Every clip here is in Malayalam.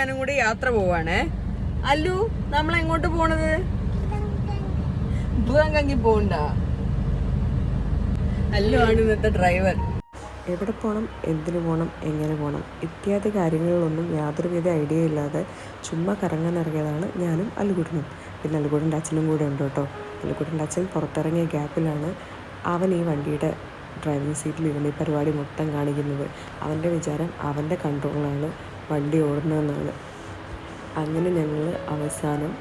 ഞാനും കൂടി യാത്ര പോവാണേ. അല്ലു, നമ്മൾ എങ്ങോട്ട് പോണത്? ബുധങ്കി പോണ്ട. അല്ലു ആണ് ഇന്നത്തെ ഡ്രൈവർ. എവിടെ പോകണം, എന്തിനു പോകണം, എങ്ങനെ പോകണം ഇത്യാദി കാര്യങ്ങളിലൊന്നും യാതൊരുവിധ ഐഡിയ ഇല്ലാതെ ചുമ്മാ കറങ്ങാൻ ഇറങ്ങിയതാണ് ഞാനും അല്ലുകുട്ടനും. പിന്നെ അല്ലുകുട്ടൻ്റെ അച്ഛനും കൂടെ ഉണ്ട് കേട്ടോ. അല്ലുകുട്ടൻ്റെ അച്ഛൻ പുറത്തിറങ്ങിയ ഗ്യാപ്പിലാണ് അവൻ ഈ വണ്ടിയുടെ ഡ്രൈവിംഗ് സീറ്റിലിരുന്ന് ഈ പരിപാടി മൊത്തം കാണിക്കുന്നത്. അവൻ്റെ വിചാരം അവൻ്റെ കൺട്രോളിലാണ് വണ്ടി ഓടുന്നതെന്നാണ്. അങ്ങനെ ഞങ്ങൾ അവസാനം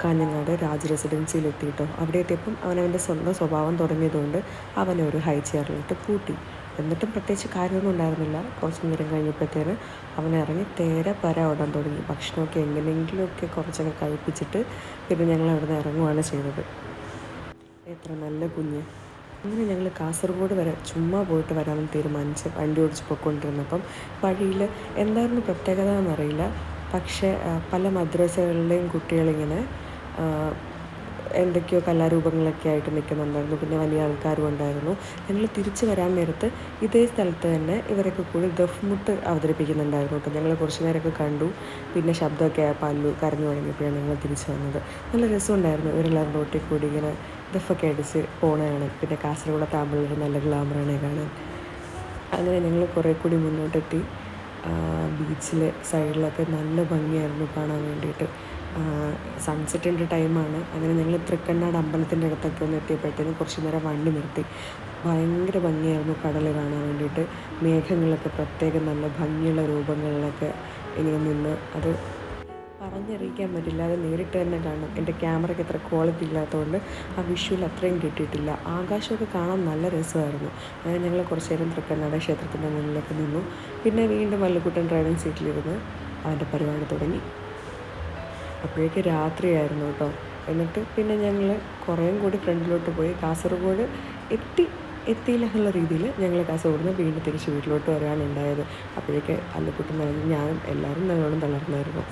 കാഞ്ഞങ്ങാട് രാജ് റെസിഡൻസിയിലെത്തിയിട്ടോ. അവിടെ എത്തിയപ്പം അവനവൻ്റെ സ്വന്തം സ്വഭാവം തുടങ്ങിയതുകൊണ്ട് അവനെ ഒരു ഹൈ ചെയറിലിട്ട് പൂട്ടി. എന്നിട്ടും പ്രത്യേകിച്ച് കാര്യമൊന്നും ഉണ്ടായിരുന്നില്ല. കുറച്ച് നേരം കഴിഞ്ഞപ്പോഴത്തേന് അവൻ ഇറങ്ങി തേരെ പര ഓടാൻ തുടങ്ങി. ഭക്ഷണമൊക്കെ എങ്ങനെയെങ്കിലുമൊക്കെ കുറച്ചൊക്കെ കഴിപ്പിച്ചിട്ട് പിന്നെ ഞങ്ങൾ അവിടെ നിന്ന് ഇറങ്ങുകയാണ് ചെയ്തത്. എത്ര നല്ല കുഞ്ഞ്. അങ്ങനെ ഞങ്ങൾ കാസർഗോഡ് വരെ ചുമ്മാ പോയിട്ട് വരാമെന്ന് തീരുമാനിച്ച് വണ്ടി ഓടിച്ച് പോയിക്കൊണ്ടിരുന്നപ്പം വഴിയിൽ എന്തായിരുന്നു പ്രത്യേകത എന്നറിയില്ല, പക്ഷേ പല മദ്രസകളിലെയും കുട്ടികളിങ്ങനെ എന്തൊക്കെയോ കലാരൂപങ്ങളൊക്കെ ആയിട്ട് നിൽക്കുന്നുണ്ടായിരുന്നു. പിന്നെ വലിയ ആൾക്കാരും ഉണ്ടായിരുന്നു. ഞങ്ങൾ തിരിച്ച് വരാൻ നേരത്ത് ഇതേ സ്ഥലത്ത് തന്നെ ഇവരൊക്കെ കൂടി ദഫ്മുട്ട് അവതരിപ്പിക്കുന്നുണ്ടായിരുന്നു കേട്ടോ. ഞങ്ങൾ കുറച്ച് നേരമൊക്കെ കണ്ടു. പിന്നെ ശബ്ദമൊക്കെ പല്ലു കരഞ്ഞു തുടങ്ങിയപ്പോഴാണ് ഞങ്ങൾ തിരിച്ചു വന്നത്. നല്ല രസമുണ്ടായിരുന്നു. ഇവരെല്ലാവരും റോട്ടിൽ കൂടി ഇങ്ങനെ ദഫൊക്കെ അടിച്ച് പോണതാണ്. പിന്നെ കാസർഗോഡത്തെ ആമ്പിള്ളേർ നല്ല ഗ്ലാമറാണ് കാണാൻ. അങ്ങനെ ഞങ്ങൾ കുറേ കൂടി മുന്നോട്ടെത്തി. ബീച്ചിലെ സൈഡിലൊക്കെ നല്ല ഭംഗിയായിരുന്നു കാണാൻ വേണ്ടിയിട്ട്. സൺസെറ്റിൻ്റെ ടൈമാണ്. അങ്ങനെ ഞങ്ങൾ തൃക്കണ്ണാട് അമ്പലത്തിൻ്റെ അടുത്തൊക്കെ ഒന്ന് എത്തിയപ്പോഴത്തേനും കുറച്ച് നേരം വണ്ടി നിർത്തി. ഭയങ്കര ഭംഗിയായിരുന്നു കടൽ കാണാൻ വേണ്ടിയിട്ട്. മേഘങ്ങളൊക്കെ പ്രത്യേകം നല്ല ഭംഗിയുള്ള രൂപങ്ങളിലൊക്കെ ഇങ്ങനെ നിന്ന് അത് പറഞ്ഞറിയിക്കാൻ പറ്റില്ല. അത് നേരിട്ട് തന്നെ കാണണം. എൻ്റെ ക്യാമറയ്ക്ക് അത്ര ക്വാളിറ്റി ഇല്ലാത്തതുകൊണ്ട് ആ വിഷ്വൽ അത്രയും കിട്ടിയിട്ടില്ല. ആകാശമൊക്കെ കാണാൻ നല്ല രസമായിരുന്നു. അങ്ങനെ ഞങ്ങൾ കുറച്ച് നേരം തൃക്കണ്ണാട് ക്ഷേത്രത്തിൻ്റെ മുന്നിലൊക്കെ നിന്നു. പിന്നെ വീണ്ടും അല്ലുകുട്ടൻ ഡ്രൈവിംഗ് സീറ്റിലിരുന്ന് അവൻ്റെ പരിപാടി തുടങ്ങി. അപ്പോഴേക്ക് രാത്രിയായിരുന്നു കേട്ടോ. എന്നിട്ട് പിന്നെ ഞങ്ങൾ കുറേയും കൂടി ഫ്രണ്ടിലോട്ട് പോയി. കാസർഗോഡ് എത്തിയില്ല എന്നുള്ള രീതിയിൽ ഞങ്ങൾ കാസർഗോഡ് നിന്ന് വീണ്ടും തിരിച്ച് വീട്ടിലോട്ട് വരാനുണ്ടായത്. അപ്പോഴേക്ക് അല്ലുകുട്ടൻ ഞാനും എല്ലാവരും നല്ലോണം തളർന്നായിരുന്നു.